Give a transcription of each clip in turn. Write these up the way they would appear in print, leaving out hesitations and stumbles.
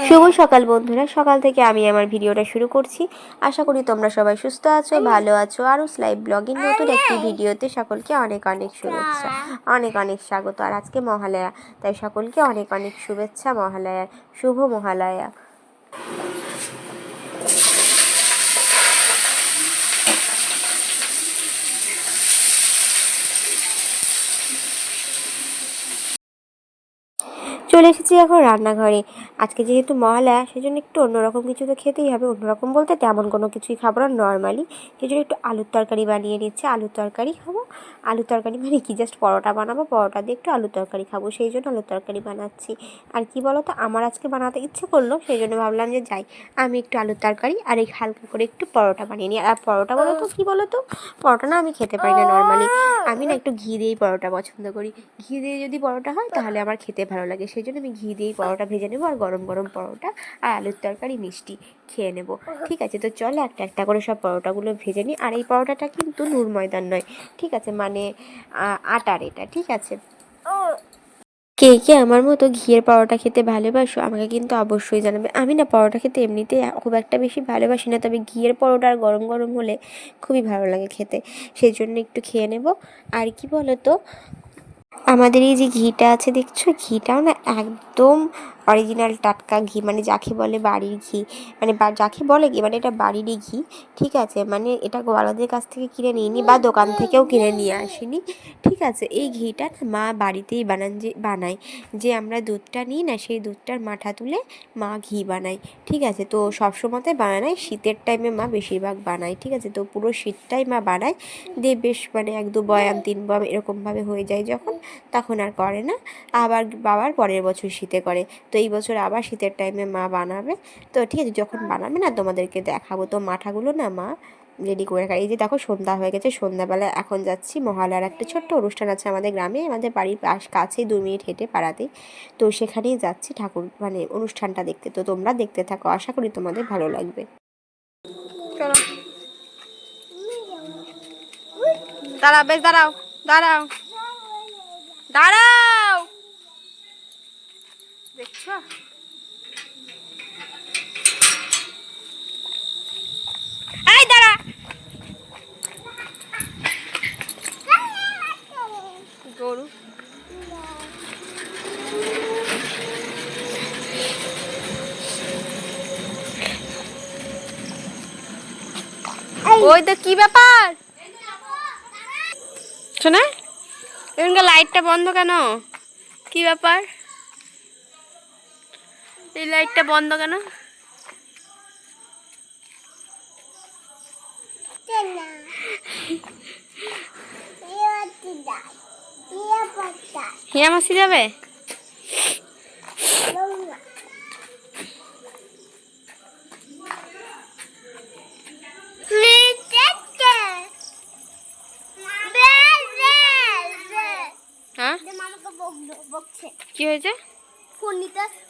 শুভ সকাল বন্ধুরা, সকাল থেকে আমি আমার ভিডিওটা শুরু করছি। আশা করি তোমরা সবাই সুস্থ আছো, ভালো আছো। আরুস লাইভ ব্লগিং নতুন একটি ভিডিওতে সকলকে অনেক অনেক শুভেচ্ছা, অনেক অনেক স্বাগত। আর আজকে মহালয়া, তাই সকলকে অনেক অনেক শুভেচ্ছা মহালয়ার, শুভ মহালয়া। চলে এসেছি এখন রান্নাঘরে। আজকে যেহেতু মহালয়া, সেজন্য একটু অন্যরকম কিছু তো খেতেই হবে। অন্যরকম বলতে তেমন কোনো কিছুই খাবো না, নর্মালি কিছু একটু আলুর তরকারি বানিয়ে নিচ্ছে। আলুর তরকারি খাবো। আলুর তরকারি মানে কি, জাস্ট পরোটা বানাবো, পরোটা দিয়ে একটু আলুর তরকারি খাবো, সেই জন্য আলুর তরকারি বানাচ্ছি। আর কি বলো তো, আমার আজকে বানাতে ইচ্ছে করলো, সেই জন্য ভাবলাম যে যাই আমি একটু আলুর তরকারি আর এই হালকা করে একটু পরোটা বানিয়ে নিই। আর পরোটা বলো তো কী বলো তো, পরোটা না আমি খেতে পারি না নর্মালি। আমি না একটু ঘি দিয়েই পরোটা পছন্দ করি। ঘি দিয়ে যদি পরোটা হয় তাহলে আমার খেতে ভালো লাগে, সেই জন্য আমি ঘি দিয়েই পরোটা ভেজে নেবো। আর গরম গরম পরোটা আর আলুর তরকারি মিষ্টি খেয়ে নেবো। ঠিক আছে, তো চলো একটা একটা করে সব পরোটাগুলো ভেজে নিই। আর এই পরোটাটা কিন্তু নুন ময়দার নয়, ঠিক আছে, মানে আটার এটা, ঠিক আছে। কে কে আমার মতো ঘিয়ের পরোটা খেতে ভালোবাসো আমাকে কিন্তু অবশ্যই জানাবে। আমি না পরোটা খেতে এমনিতে খুব একটা বেশি ভালোবাসি না, তবে ঘিয়ের পরোটা আর গরম গরম হলে খুবই ভালো লাগে খেতে, সেই জন্য একটু খেয়ে নেব। আর কি বলো তো, আমাদের এই যে ঘিটা আছে দেখছো, ঘিটাও না একদম অরিজিনাল টাটকা ঘি, মানে যাকে বলে বাড়ির ঘি, মানে যাকে বলে কি, মানে এটা বাড়িরই ঘি, ঠিক আছে। মানে এটা গোয়ালাদের কাছ থেকে কিনে নিইনি বা দোকান থেকেও কিনে নিয়ে আসিনি, ঠিক আছে। এই ঘিটা মা বাড়িতেই বানায়, যে আমরা দুধটা নিই না, সেই দুধটার মাঠা তুলে মা ঘি বানায়, ঠিক আছে। তো সবসময়তে বানায়, শীতের টাইমে মা বেশিরভাগ বানায়, ঠিক আছে। তো পুরো শীতটাই মা বানায়, দিয়ে বেশ মানে 1-2 বয়াম 3 বয়াম এরকমভাবে হয়ে যায় যখন, তখন আর করে না। আবার বাবার পরের বছর শীতে করে। তো এই বছর আবার শীতের টাইমে মা বানাবে। তো ঠিক আছে, যখন বানাবে না তোমাদেরকে দেখাবো। তো মাঠাগুলো না মা রেডি করে রাখা। এই যে দেখো সন্ধ্যা হয়ে গেছে, সন্ধ্যাবেলা এখন যাচ্ছি মহালয়ার একটা ছোট্ট অনুষ্ঠান আছে আমাদের গ্রামে, আমাদের বাড়ির কাছেই 2 মিনিট হেঁটে পাড়াতেই। তো সেখানেই যাচ্ছি ঠাকুর মানে অনুষ্ঠানটা দেখতে। তো তোমরা দেখতে থাকো, আশা করি তোমাদের ভালো লাগবে। চলো, দাঁড়াও, বেশ দাঁড়াও, দাঁড়াও, দাঁড়াও, দেখছো এই দাঁড়া, গরু ওই তো কি ব্যাপার শোনা, এখানকার লাইটটা বন্ধ কেন, কি ব্যাপার, এই লাইটটা বন্ধ কেন? হিয়া মাসি যাবে? হ্যাঁ, কি হয়েছে?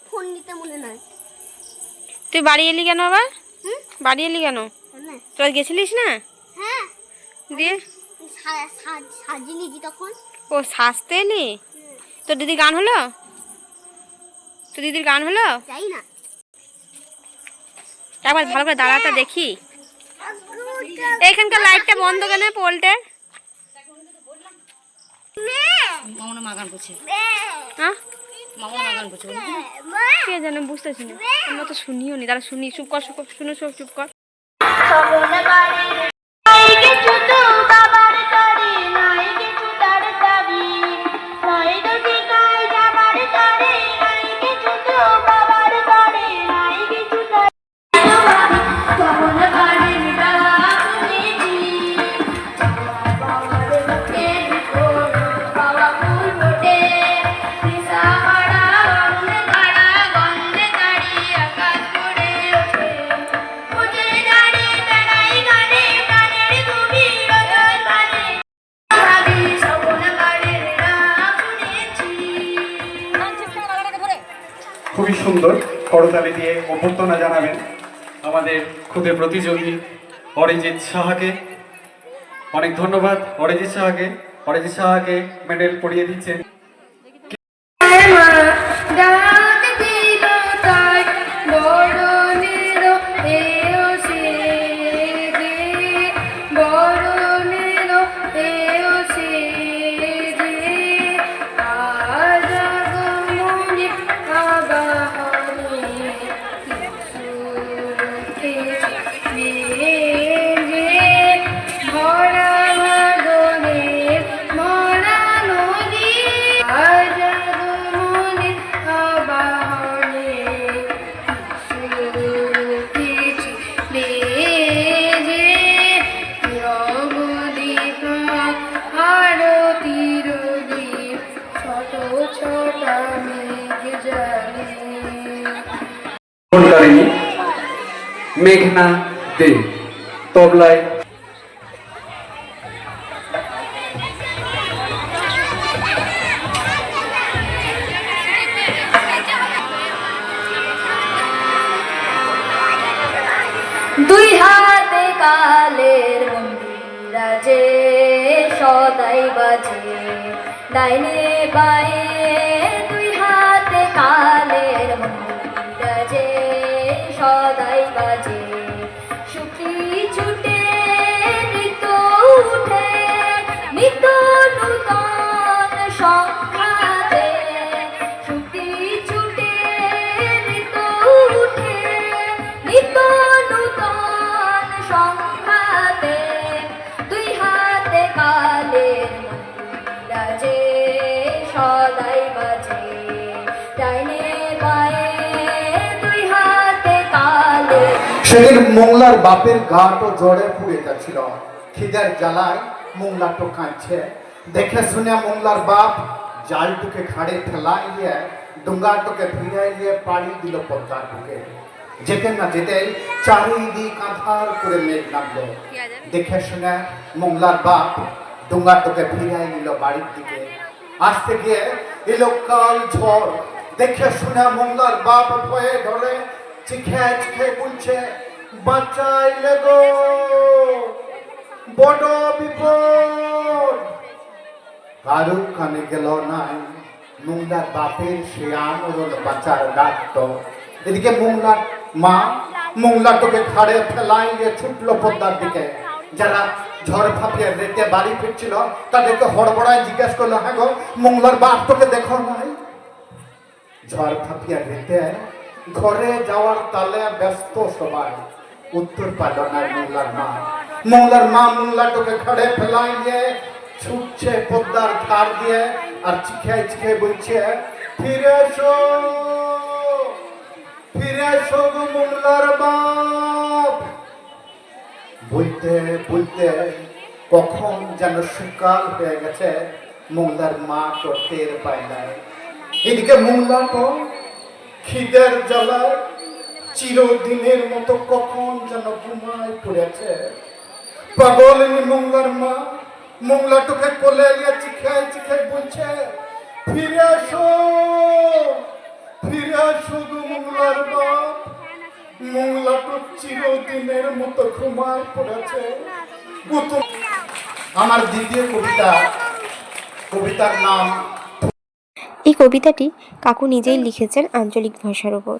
ফোন নিতে মনে নয়। তুই বাড়ি এলি কেন আবার? বাড়ি এলি কেন? তোরা গেছিলিস না? হ্যাঁ, দিয়ে সাজিনি তখন। ও সাজতে এলি? তোর দিদি গান হলো? তোর দিদির গান হলো? যাই না, একবার ভালো করে দাঁড়াতে দেখি। এইখানকার লাইটটা বন্ধ কেন পোলটে? মামা মা গান করছে। হ্যাঁ, মামা মা গান করছে, কে জানে, বুঝতেছি না, আমরা তো শুনিও নি। তারা শুনি, চুপ কর, শুনো, চুপ কর। খুবই সুন্দর। করতালি দিয়ে অভ্যর্থনা জানাবেন আমাদের খুদে প্রতিযোগী অরিজিৎ সাহাকে। অনেক ধন্যবাদ অরিজিৎ সাহাকে মেডেল পরিয়ে দিচ্ছেন। মেঘনা দে তবলায় দুই হাতে কালের মন্দিরাজে সদাই বাজে ডাইনে বায়ে দুই হাতে কালের মন্দিরাজে সদাই বাজে সুখী ছুটে নিত উঠে নিত নূতন সংখ্যাতে সুখী ছুটে নিত উঠে নিত নূতন সংখ্যাতে দুই হাতে কালের মন্দিরাজে সদাই বাজে ডাইনে বায়ে দুই হাতে কালে। সেদিন মোংলার বাপের ঘাট ও জ্বরে পুড়ে যাচ্ছিল, খিদের জ্বালায় মোংলা তো কাঁদছে। দেখে শুনে মোংলার বাপ জালটুকে ঘাড়ে ফেলাইয়ে ডুঙ্গাটুকে ফিরাইয়ে পাড়ি দিল পদ্মার বুকে। যেতে না যেতেই চারিদিক আঁধার করে মেঘ নামলো। দেখে শুনে মোংলার বাপ ডুঙ্গাটুকে ফিরাই নিল বাড়ির দিকে। আসতে গিয়ে এলো কাল ঝড়। দেখে শুনে মোংলার বাপ ভয়ে ধরে চিখে চিখে বলছে, বাঁচাইলে গো, বড় বিপদ। কারো কানে গেল নাই মোংলার বাপের সে আনরণ বাঁচার ডাকত। এদিকে মোংলার মা মোংলাটাকে ঘাড়ে ফেলাই দিয়ে ছুটলো পদ্মার দিকে। যারা ঝড় ফাঁপিয়ে রেতে বাড়ি ফিরছিল তাদেরকে হড়বড়ায় জিজ্ঞেস করলো, হ্যাঁ গো মোংলার বাপ তোকে দেখো নাই? ঝড় ফাঁপিয়ে রেতে ঘরে যাওয়ার তালে ব্যস্ত সবাই, উত্তর পাইল না মোংলার মা মোংলাটাকে ঘাড়ে ফেলাই দিয়ে ছুটছে পদ্মার ধার দিয়ে আর চিখে চিখে বলছে, ফিরে এসো, ফিরে এসো গো মোংলার বাপ। বলতে বলতে কখন যেন সকাল হয়ে গেছে, মোংলার মা তো টের পায় নাই। এদিকে মোংলা তো খিদের জ্বালায় চিরদিনের মতো কখন যেন ঘুমায় পড়েছে। পাগলিনী মোংলার মা মোংলাটাকে কোলে নিয়ে চিখে চিখে বলছে, ফিরে আসো, ফিরে আসো গো মোংলার বাপ। মোংলাটা চিরদিনের মতো ঘুমায় পড়েছে। আমার দ্বিতীয় কবিতা, কবিতার নাম। এই কবিতাটি কাকু নিজেই লিখেছেন আঞ্চলিক ভাষার ওপর।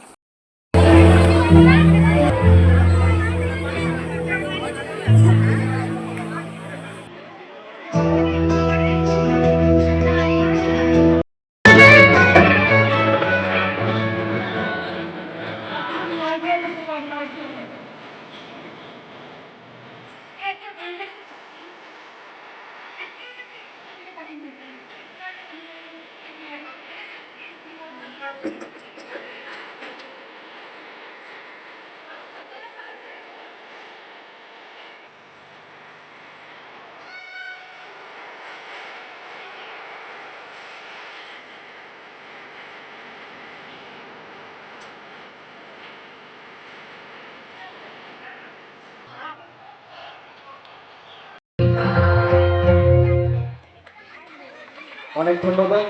অনেক ধন্যবাদ।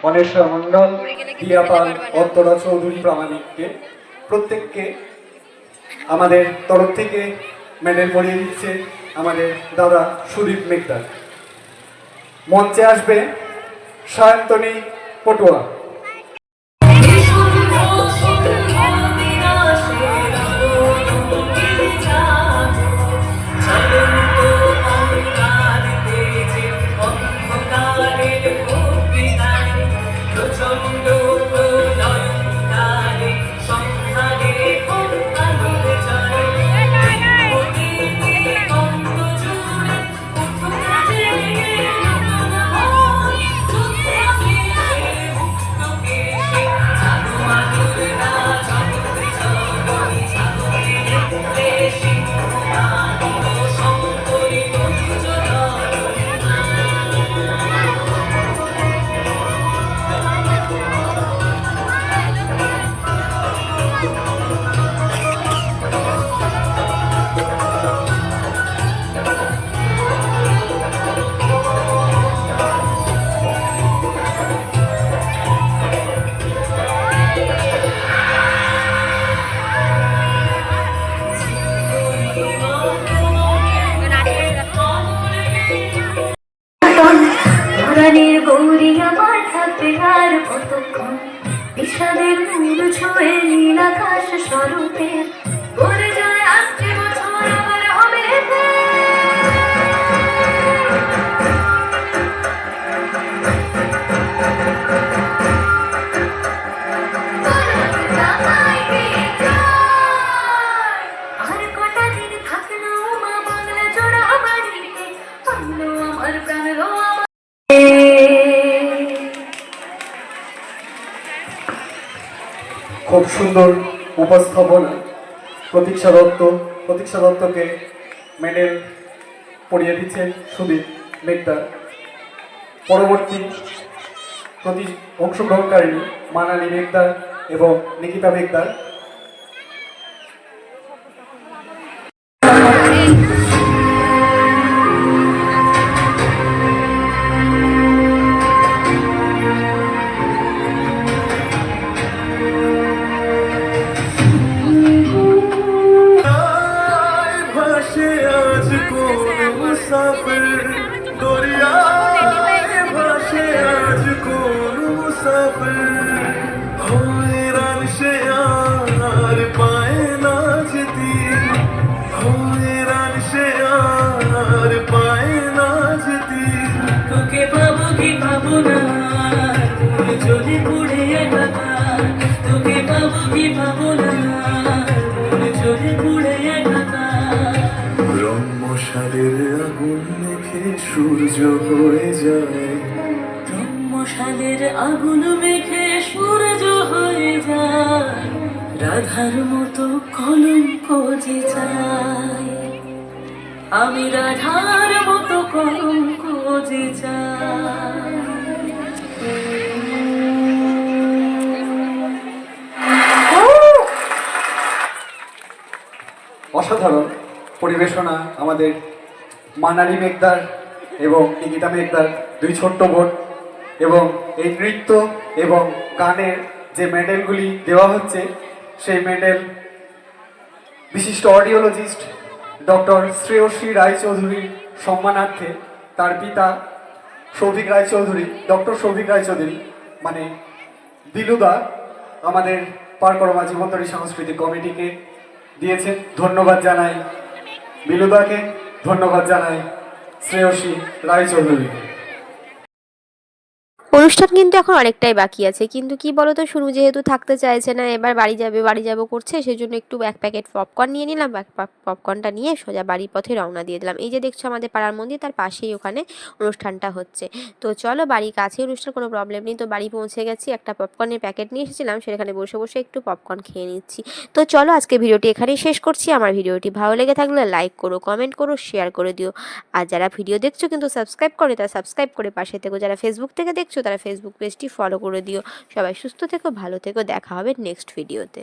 অনেশ্বর মণ্ডল, দিয়া পাল, অত্তরা চৌধুরী প্রামাণিককে প্রত্যেককে আমাদের তরফ থেকে মেডেল পরিয়ে দিচ্ছে আমাদের দাদা সুদীপ মেঘদার। মঞ্চে আসবে সায়ন্তনী পটুয়া। ধরনের গৌরী আমার থাকবে আর কতক্ষণ, বিষাদের মূল ছুঁয়ে নীল আকাশ স্বরূপে বলে যায় আসছে বছর আবার হবে আর কটা দিন থাকলো মা বাংলা জোড়া বাড়িতে, আনলো আমার প্রাণ রোয়া। খুব সুন্দর উপস্থাপনা প্রতীক্ষা দত্তকে মেডেল পরিয়ে দিচ্ছেন সুদীপ মেঘদার। পরবর্তী অংশগ্রহণকারিণী মানালি মেঘদার এবং নিকিতা মেঘদার। ব্রহ্মশালের আগুন মেখে সূর্য হয়ে যায়, ব্রহ্মশালের আগুন মেখে সূর্য হয়ে যায়, রাধার মতো কলঙ্ক যে চাই, আমি রাধার মতো কলঙ্ক যে চাই। অসাধারণ পরিবেশনা আমাদের মানালি মেঘদার এবং নিকিতা মেঘদার, দুই ছোট্ট বোন। এবং এই নৃত্য এবং গানের যে মেডেলগুলি দেওয়া হচ্ছে সেই মেডেল বিশিষ্ট অডিওলজিস্ট ডক্টর শ্রেয়সী রায়চৌধুরীর সম্মানার্থে তার পিতা সৌভিক রায়চৌধুরী, ডক্টর সৌভিক রায়চৌধুরী মানে দিলুদা আমাদের পারকরমা জীবন্তরী সাংস্কৃতিক কমিটিকে দিয়েছেন। ধন্যবাদ জানাই বিলুদাকে, ধন্যবাদ জানাই শ্রেয়সী রায়চৌধুরীকে। অনুষ্ঠান কিন্তু এখন অনেকটাই বাকি আছে, কিন্তু কি বলতো শুনু যেহেতু থাকতে চাইছে না, এবার বাড়ি যাব করছে, সেই জন্য একটু এক প্যাকেট পপকর্ন নিয়ে নিলাম। পপকর্নটা নিয়ে সোজা বাড়ির পথে রওনা দিয়ে দিলাম। এই যে দেখছো আমাদের পাড়ার মন্দির, তার পাশেই ওখানে অনুষ্ঠানটা হচ্ছে। তো চলো, বাড়ির কাছে অনুষ্ঠান, কোনো প্রবলেম নেই। তো বাড়ি পৌঁছে গেছি, একটা পপকর্নের প্যাকেট নিয়ে এসেছিলাম, সেখানে বসে বসে একটু পপকর্ন খেয়ে নিচ্ছি। তো চলো, আজকে ভিডিওটি এখানেই শেষ করছি। আমার ভিডিওটি ভালো লেগে থাকলে লাইক করো, কমেন্ট করো, শেয়ার করে দিও। আর যারা ভিডিও দেখছো কিন্তু সাবস্ক্রাইব করে, তারা সাবস্ক্রাইব করে পাশে থেকো। যারা ফেসবুক থেকে দেখছো তারা ফেসবুক পেজটি ফলো করে দিও। সবাই সুস্থ থেকো, ভালো থেকো, দেখা হবে নেক্সট ভিডিওতে।